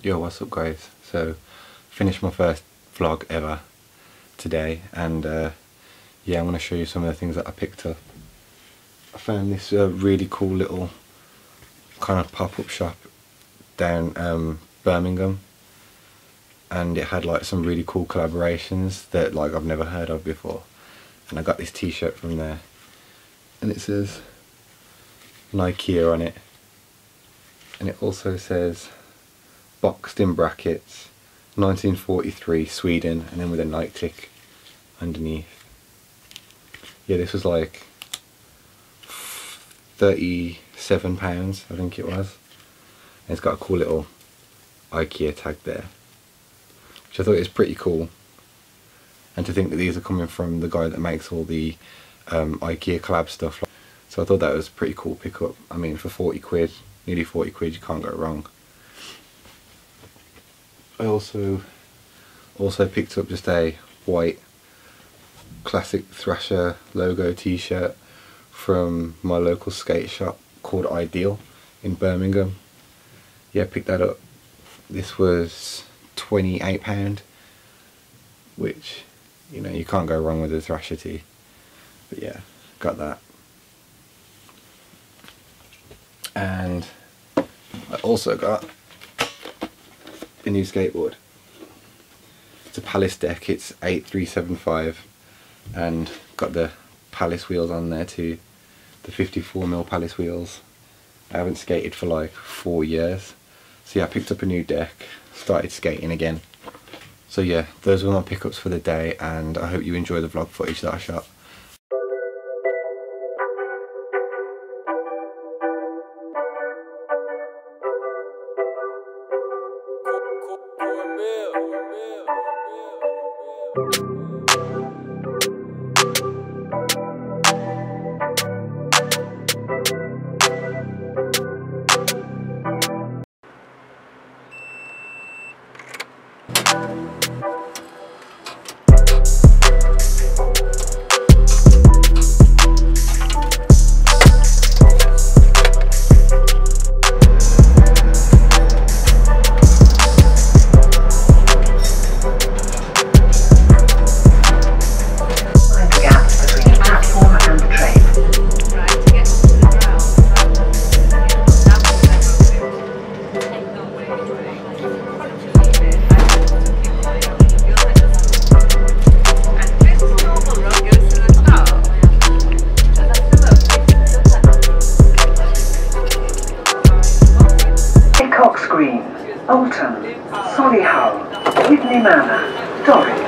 Yo, what's up guys? So finished my first vlog ever today, and yeah, I'm going to show you some of the things that I picked up. I found this really cool little kind of pop-up shop down Birmingham, and it had like some really cool collaborations that like I've never heard of before. And I got this t-shirt from there, and it says Ikea on it, and it also says boxed in brackets 1943 Sweden, and then with a Nike tick underneath. Yeah, this was like £37 I think it was, and it's got a cool little Ikea tag there, which I thought is pretty cool. And to think that these are coming from the guy that makes all the Ikea collab stuff, so I thought that was a pretty cool pickup. I mean, for 40 quid, nearly 40 quid, you can't go wrong. I also picked up just a white classic Thrasher logo t-shirt from my local skate shop called Ideal in Birmingham. Yeah, picked that up. This was £28, which, you know, you can't go wrong with a Thrasher tee. But yeah, got that. And I also got a new skateboard. It's a Palace deck, it's 8375, and got the Palace wheels on there too, the 54mm Palace wheels. I haven't skated for like 4 years, so yeah, I picked up a new deck, started skating again. So yeah, those were my pickups for the day, and I hope you enjoy the vlog footage that I shot. Alton, Solihull, Whitney Manor, Dorwich,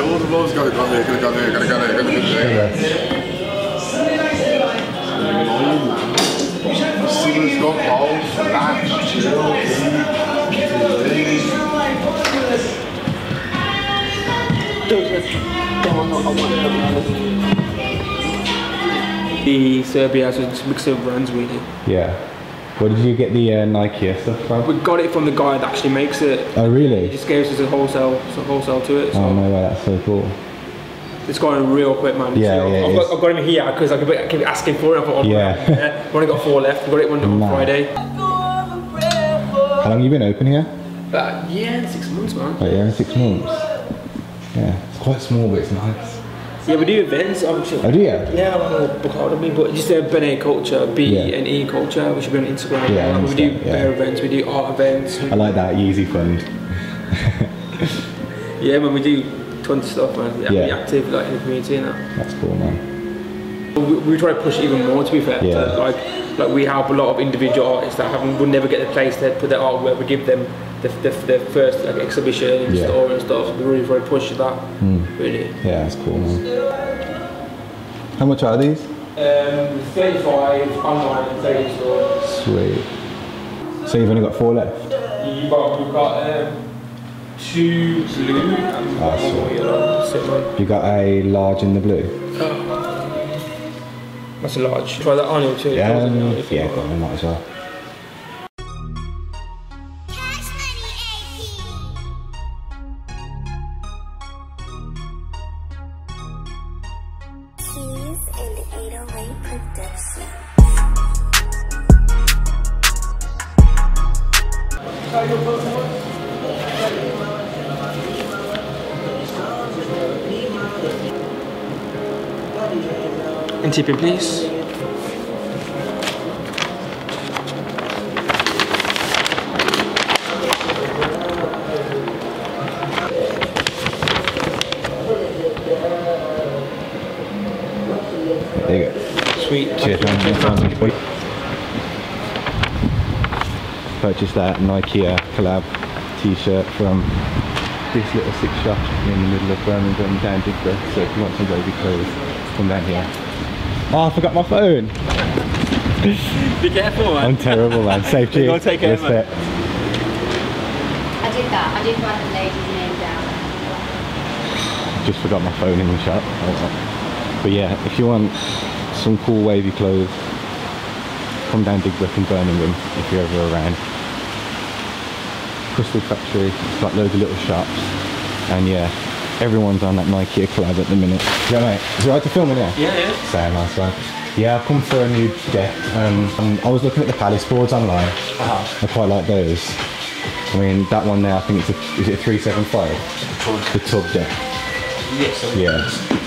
all the balls gotta go there, gotta go there, gotta go there, gotta go there. Steelers got balls, relax, chill, The Serbia has a mix of brands really. Yeah. Where did you get the Nike stuff from? We got it from the guy that actually makes it. Oh really? He just gave us a wholesale to it. So. Oh no way, that's so cool. It's going real quick, man. Yeah, so yeah. I've got him here because I keep asking for it. I thought, yeah. We've only got 4 left. We got it on Friday. How long have you been open here? Yeah, 6 months, man. Oh, yeah, 6 months. Yeah, it's quite small, but it's nice. Yeah, we do events. Obviously. Oh, do you? Yeah, I don't know book out of me, but just Benet culture, B&E culture, which should be on Instagram. Yeah, we do bear events, we do art events. I like that Yeezy Fund. Yeah, man, we do tons of stuff, man. We're active like in the community and that. That's cool, man. We try to push it even more, to be fair. Yeah. Like we help a lot of individual artists that would never get the place to put their artwork. We give them the first exhibition in store and stuff. So we really try to push that. Really. Yeah, that's cool, man. How much are these? 35 online and 30 in store. Sweet. So you've only got 4 left? We've got 2 blue and 1 more yellow. You got a large in the blue? That's a large. Try that on you too. Yeah, yeah, go on, might as well. And tipping, please. There you go. Sweet. Cheers, man. Purchased that Nike collab t-shirt from this little 6 shop in the middle of Birmingham down Digbeth. So if you want some baby clothes, come down here. Oh, I forgot my phone. Be careful, man. I'm terrible, man. Safe cheers. Go take care, man. I did that. I did write the lady's name down. Just forgot my phone in the shop. But yeah, if you want some cool wavy clothes, come down Digbeth in Birmingham if you're ever around. Crystal Factory, it's got loads of little shops, and yeah, everyone's on that Nike collab at the minute. Yeah, mate. Is it right to film in here? Yeah. So nice one. Yeah, I've come for a new deck. I was looking at the Palace boards online. I quite like those. I mean, that one there, I think is it a 375? The tub deck. Yes. Yeah.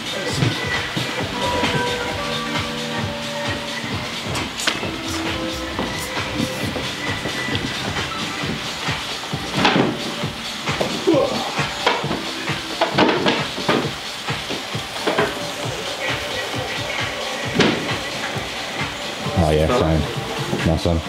Oh yeah, fine. Nice one.